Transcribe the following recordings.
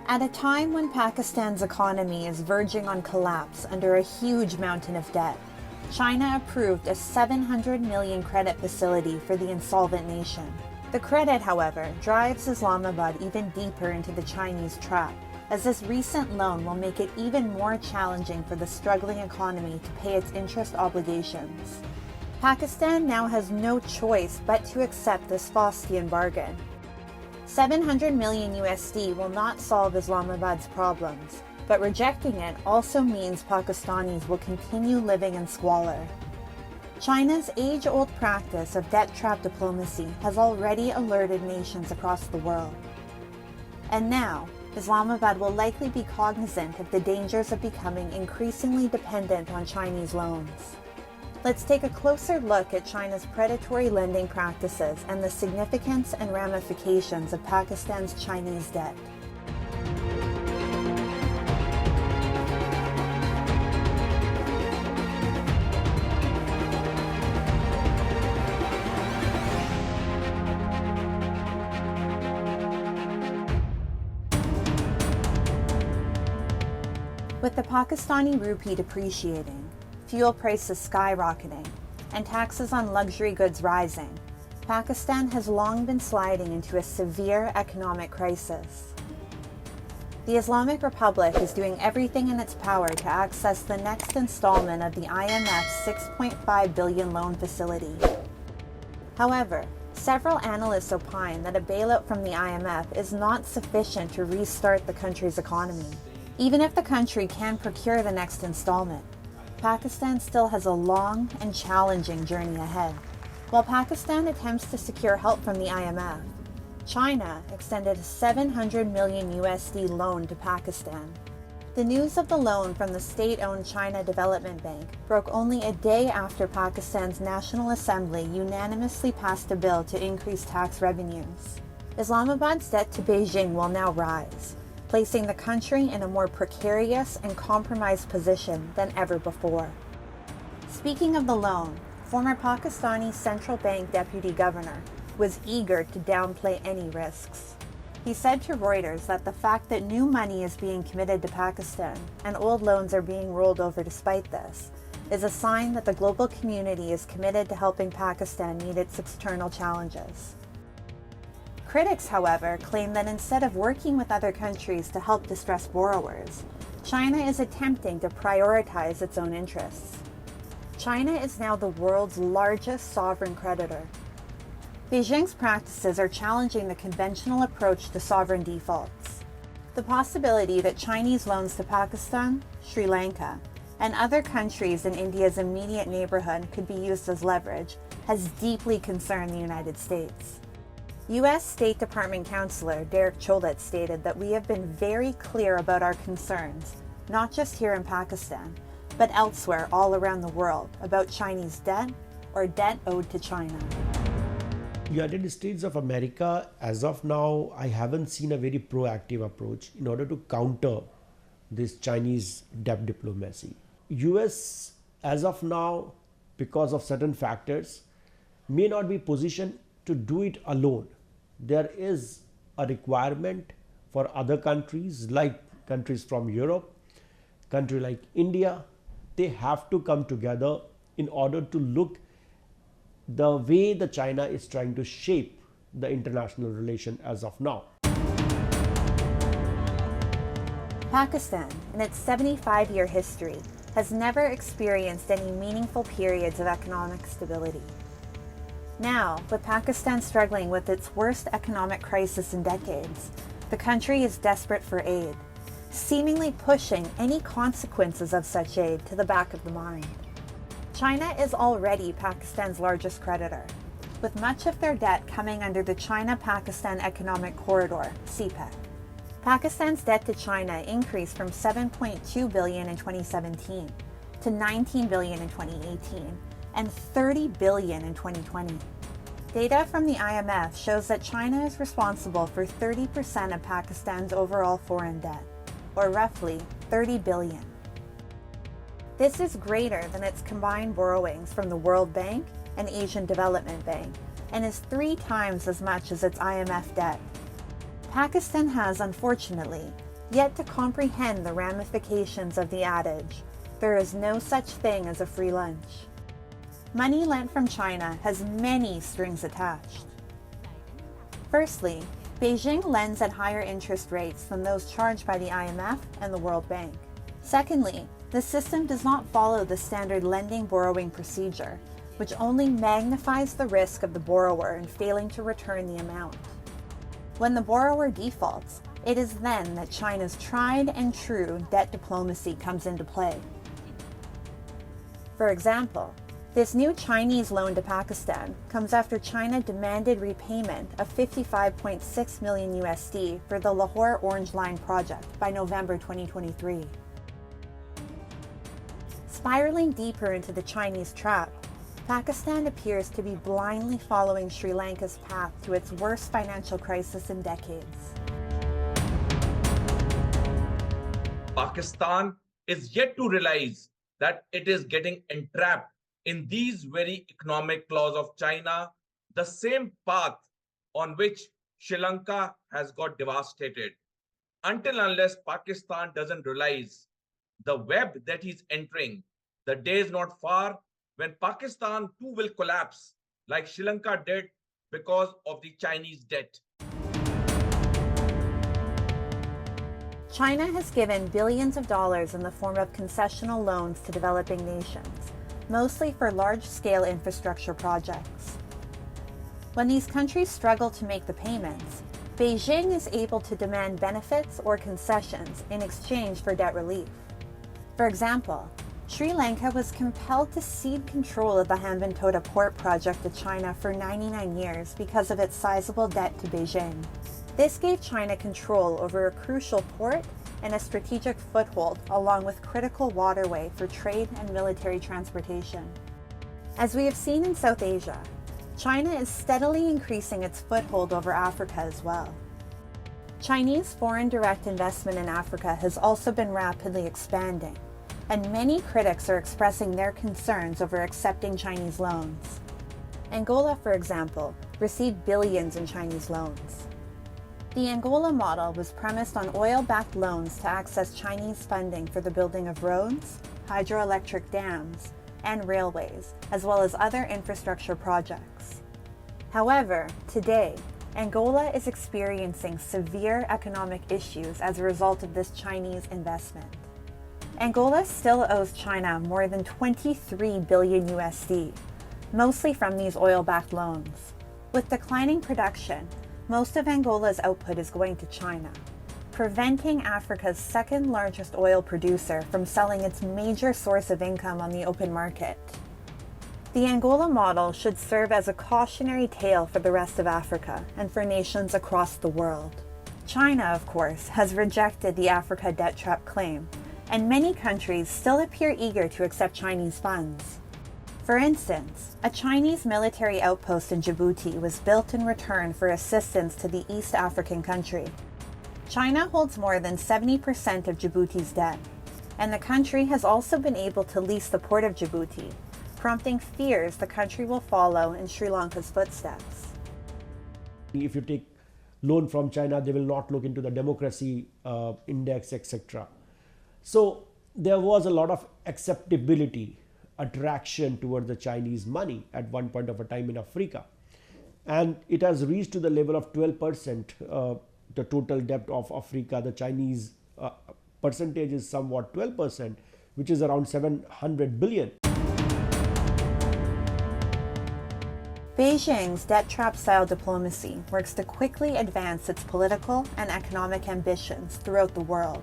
At a time when Pakistan's economy is verging on collapse under a huge mountain of debt, China approved a $700 million credit facility for the insolvent nation. The credit, however, drives Islamabad even deeper into the Chinese trap, as this recent loan will make it even more challenging for the struggling economy to pay its interest obligations. Pakistan now has no choice but to accept this Faustian bargain. 700 million USD will not solve Islamabad's problems, but rejecting it also means Pakistanis will continue living in squalor. China's age-old practice of debt trap diplomacy has already alerted nations across the world. And now, Islamabad will likely be cognizant of the dangers of becoming increasingly dependent on Chinese loans. Let's take a closer look at China's predatory lending practices and the significance and ramifications of Pakistan's Chinese debt. With the Pakistani rupee depreciating, fuel prices skyrocketing, and taxes on luxury goods rising, Pakistan has long been sliding into a severe economic crisis. The Islamic Republic is doing everything in its power to access the next installment of the IMF's $6.5 billion loan facility. However, several analysts opine that a bailout from the IMF is not sufficient to restart the country's economy. Even if the country can procure the next installment, Pakistan still has a long and challenging journey ahead. While Pakistan attempts to secure help from the IMF, China extended a $700 million USD loan to Pakistan. The news of the loan from the state-owned China Development Bank broke only a day after Pakistan's National Assembly unanimously passed a bill to increase tax revenues. Islamabad's debt to Beijing will now rise, placing the country in a more precarious and compromised position than ever before. Speaking of the loan, former Pakistani central bank deputy governor was eager to downplay any risks. He said to Reuters that the fact that new money is being committed to Pakistan and old loans are being rolled over despite this is a sign that the global community is committed to helping Pakistan meet its external challenges. Critics, however, claim that instead of working with other countries to help distressed borrowers, China is attempting to prioritize its own interests. China is now the world's largest sovereign creditor. Beijing's practices are challenging the conventional approach to sovereign defaults. The possibility that Chinese loans to Pakistan, Sri Lanka, and other countries in India's immediate neighborhood could be used as leverage has deeply concerned the United States. U.S. State Department Counselor Derek Chollet stated that we have been very clear about our concerns, not just here in Pakistan, but elsewhere all around the world, about Chinese debt or debt owed to China. United States of America, as of now, I haven't seen a very proactive approach in order to counter this Chinese debt diplomacy. US, as of now, because of certain factors, may not be positioned to do it alone. There is a requirement for other countries, like countries from Europe, country like India. They have to come together in order to look the way the China is trying to shape the international relation as of now. Pakistan, in its 75-year history, has never experienced any meaningful periods of economic stability. Now, with Pakistan struggling with its worst economic crisis in decades, the country is desperate for aid, seemingly pushing any consequences of such aid to the back of the mind. China is already Pakistan's largest creditor, with much of their debt coming under the China-Pakistan Economic Corridor, CPEC. Pakistan's debt to China increased from $7.2 billion in 2017 to $19 billion in 2018 and $30 billion in 2020. Data from the IMF shows that China is responsible for 30% of Pakistan's overall foreign debt, or roughly $30 billion. This is greater than its combined borrowings from the World Bank and Asian Development Bank, and is 3 times as much as its IMF debt. Pakistan has, unfortunately, yet to comprehend the ramifications of the adage, there is no such thing as a free lunch. Money lent from China has many strings attached. Firstly, Beijing lends at higher interest rates than those charged by the IMF and the World Bank. Secondly, the system does not follow the standard lending-borrowing procedure, which only magnifies the risk of the borrower in failing to return the amount. When the borrower defaults, it is then that China's tried and true debt diplomacy comes into play. For example, this new Chinese loan to Pakistan comes after China demanded repayment of 55.6 million USD for the Lahore Orange Line project by November 2023. Spiraling deeper into the Chinese trap, Pakistan appears to be blindly following Sri Lanka's path to its worst financial crisis in decades. Pakistan is yet to realize that it is getting entrapped in these very economic claws of China, the same path on which Sri Lanka has got devastated. Until unless Pakistan doesn't realize the web that he's entering, the day is not far when Pakistan too will collapse like Sri Lanka did because of the Chinese debt. China has given billions of dollars in the form of concessional loans to developing nations, mostly for large-scale infrastructure projects. When these countries struggle to make the payments, Beijing is able to demand benefits or concessions in exchange for debt relief. For example, Sri Lanka was compelled to cede control of the Hambantota port project to China for 99 years because of its sizable debt to Beijing. This gave China control over a crucial port and a strategic foothold along with critical waterway for trade and military transportation. As we have seen in South Asia, China is steadily increasing its foothold over Africa as well. Chinese foreign direct investment in Africa has also been rapidly expanding, and many critics are expressing their concerns over accepting Chinese loans. Angola, for example, received billions in Chinese loans. The Angola model was premised on oil-backed loans to access Chinese funding for the building of roads, hydroelectric dams, and railways, as well as other infrastructure projects. However, today, Angola is experiencing severe economic issues as a result of this Chinese investment. Angola still owes China more than 23 billion USD, mostly from these oil-backed loans. With declining production, most of Angola's output is going to China, preventing Africa's second largest oil producer from selling its major source of income on the open market. The Angola model should serve as a cautionary tale for the rest of Africa and for nations across the world. China, of course, has rejected the Africa debt trap claim, and many countries still appear eager to accept Chinese funds. For instance, a Chinese military outpost in Djibouti was built in return for assistance to the East African country. China holds more than 70% of Djibouti's debt, and the country has also been able to lease the port of Djibouti, prompting fears the country will follow in Sri Lanka's footsteps. If you take loan from China, they will not look into the democracy index, etc. So there was a lot of acceptability, attraction towards the Chinese money at one point of a time in Africa. And it has reached to the level of 12%, the total debt of Africa. The Chinese percentage is somewhat 12%, which is around 700 billion. Beijing's debt trap style diplomacy works to quickly advance its political and economic ambitions throughout the world.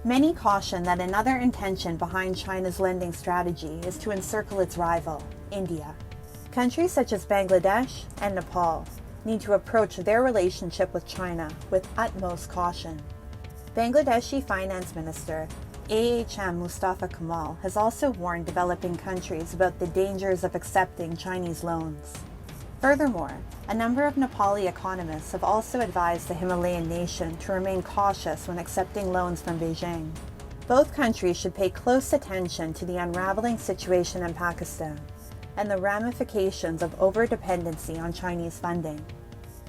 Many caution that another intention behind China's lending strategy is to encircle its rival, India. Countries such as Bangladesh and Nepal need to approach their relationship with China with utmost caution. Bangladeshi Finance Minister AHM Mustafa Kamal has also warned developing countries about the dangers of accepting Chinese loans. Furthermore, a number of Nepali economists have also advised the Himalayan nation to remain cautious when accepting loans from Beijing. Both countries should pay close attention to the unraveling situation in Pakistan and the ramifications of over-dependency on Chinese funding.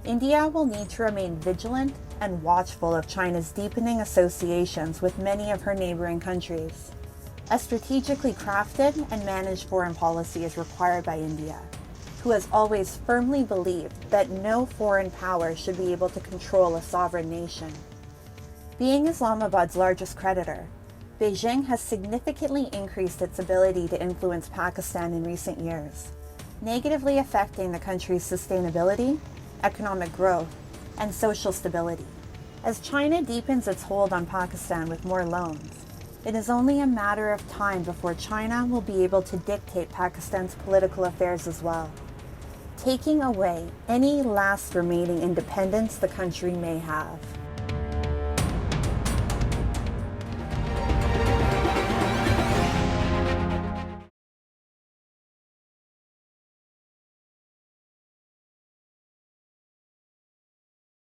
India will need to remain vigilant and watchful of China's deepening associations with many of her neighboring countries. A strategically crafted and managed foreign policy is required by India, who has always firmly believed that no foreign power should be able to control a sovereign nation. Being Islamabad's largest creditor, Beijing has significantly increased its ability to influence Pakistan in recent years, negatively affecting the country's sustainability, economic growth, and social stability. As China deepens its hold on Pakistan with more loans, it is only a matter of time before China will be able to dictate Pakistan's political affairs as well, taking away any last remaining independence the country may have.